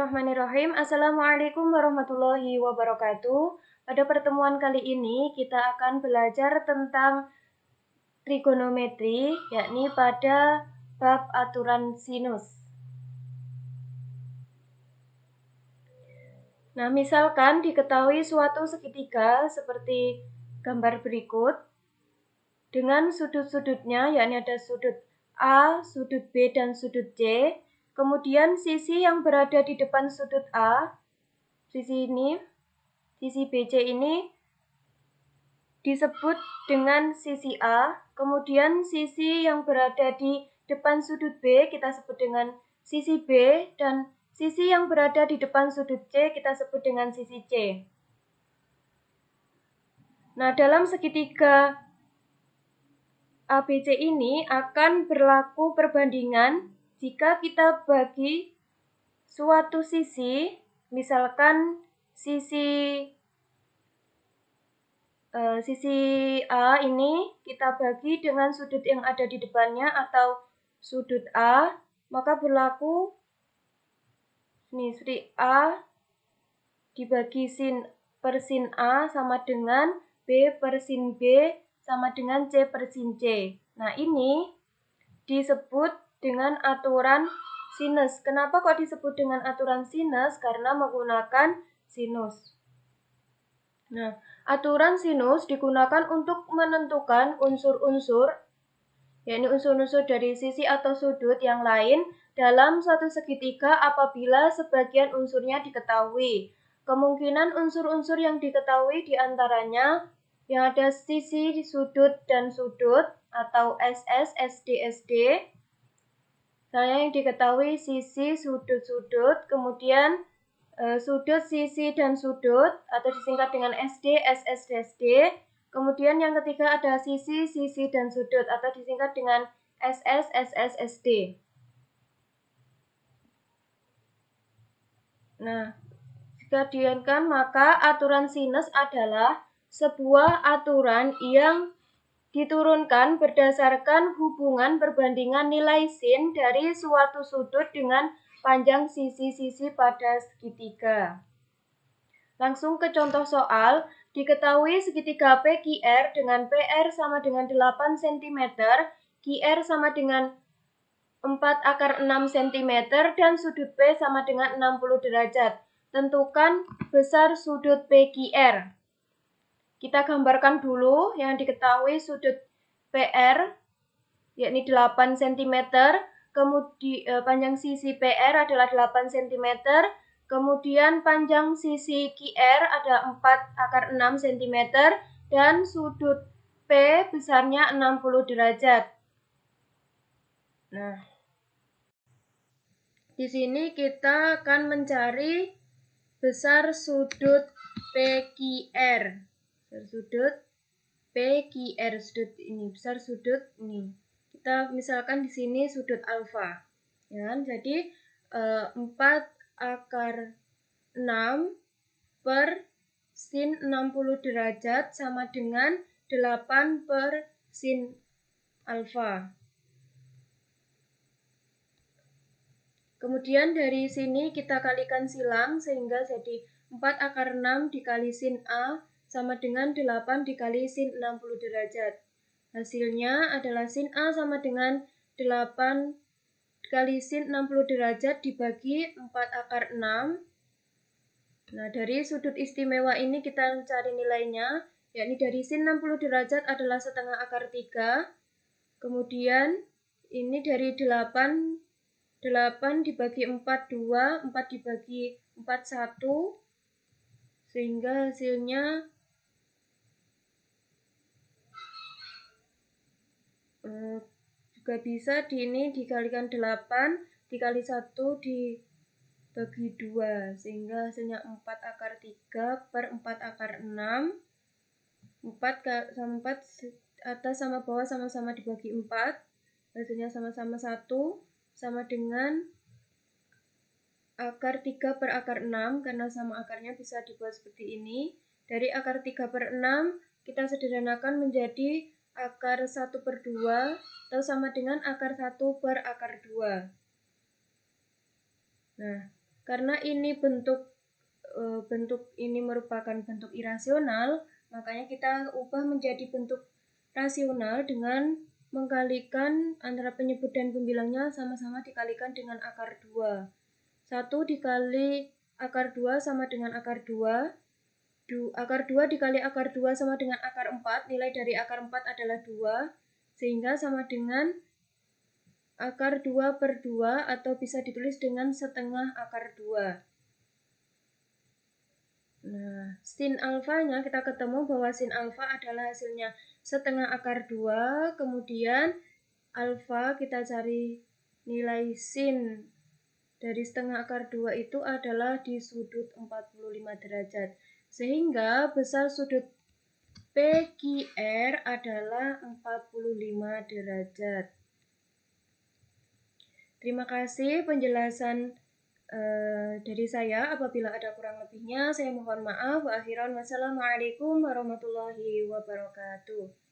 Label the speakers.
Speaker 1: Bismillahirrahmanirrahim. Assalamualaikum warahmatullahi wabarakatuh. Pada pertemuan kali ini kita akan belajar tentang trigonometri, yakni pada bab aturan sinus. Nah, misalkan diketahui suatu segitiga seperti gambar berikut dengan sudut-sudutnya, yakni ada sudut A, sudut B, dan sudut C. Kemudian sisi yang berada di depan sudut A, sisi BC ini disebut dengan sisi A. Kemudian sisi yang berada di depan sudut B kita sebut dengan sisi B, dan sisi yang berada di depan sudut C kita sebut dengan sisi C. Nah, dalam segitiga ABC ini akan berlaku perbandingan jika kita bagi suatu sisi, misalkan sisi A ini kita bagi dengan sudut yang ada di depannya atau sudut A, maka berlaku sudut A dibagi sin per sin A sama dengan B per sin B sama dengan C per sin C. Nah, ini disebut dengan aturan sinus. Kenapa kok disebut dengan aturan sinus? Karena menggunakan sinus. Nah, aturan sinus digunakan untuk menentukan unsur-unsur, yakni unsur-unsur dari sisi atau sudut yang lain dalam suatu segitiga apabila sebagian unsurnya diketahui. Kemungkinan unsur-unsur yang diketahui diantaranya yang ada sisi, sudut, dan sudut atau SS, SD, SD. Saya yang diketahui sisi, sudut, sudut, kemudian sudut, sisi, dan sudut atau disingkat dengan SD, SS, SD. Kemudian yang ketiga ada sisi, sisi, dan sudut atau disingkat dengan SS, SS, SD. Nah, jika diinginkan maka aturan sinus adalah sebuah aturan yang diturunkan berdasarkan hubungan perbandingan nilai sin dari suatu sudut dengan panjang sisi-sisi pada segitiga. Langsung ke contoh soal. Diketahui segitiga PQR dengan PR sama dengan 8 cm, QR sama dengan 4/6 cm, dan sudut B sama dengan 60 derajat. Tentukan besar sudut PQR. Kita gambarkan dulu yang diketahui sudut PR, yakni 8 cm, kemudian panjang sisi PR adalah 8 cm, kemudian panjang sisi QR ada 4/6 cm, dan sudut P besarnya 60 derajat. Nah, di sini kita akan mencari besar sudut PQR. Sudut PQR, sudut ini, besar sudut ini. Kita misalkan di sini sudut alfa. Ya, jadi 4/6 per sin 60 derajat sama dengan 8 per sin alfa. Kemudian dari sini kita kalikan silang sehingga jadi 4/6 dikali sin A sama dengan 8 dikali sin 60 derajat. Hasilnya adalah sin A sama dengan 8 kali sin 60 derajat dibagi 4/6. Nah, dari sudut istimewa ini kita cari nilainya, yakni dari sin 60 derajat adalah setengah akar 3. Kemudian ini dari 8 dibagi 4, 2, 4 dibagi 4, 1, sehingga hasilnya juga bisa ini dikalikan 8 dikali 1 dibagi 2, sehingga hasilnya 4/3 per 4/6. 4 sama 4 atas sama bawah sama-sama dibagi 4, hasilnya sama-sama 1, sama dengan akar 3 per akar 6, karena sama akarnya bisa dibuat seperti ini. Dari akar 3 per 6, kita sederhanakan menjadi akar 1 per 2, atau sama dengan akar 1 per akar 2. Nah, Karena ini bentuk ini merupakan bentuk irasional, makanya kita ubah menjadi bentuk rasional dengan mengkalikan antara penyebut dan pembilangnya sama-sama dikalikan dengan akar 2. 1 dikali akar 2 sama dengan akar 2. Akar 2 dikali akar 2 sama dengan akar 4. Nilai dari akar 4 adalah 2. Sehingga sama dengan akar 2 per 2 atau bisa ditulis dengan setengah akar 2. Nah, sin alfanya kita ketemu bahwa sin alfa adalah hasilnya setengah akar 2, kemudian alfa kita cari nilai sin dari setengah akar 2 itu adalah di sudut 45 derajat. Sehingga besar sudut PQR adalah 45 derajat. Terima kasih penjelasan dari saya. Apabila ada kurang lebihnya, saya mohon maaf. Wa akhiran wassalamualaikum warahmatullahi wabarakatuh.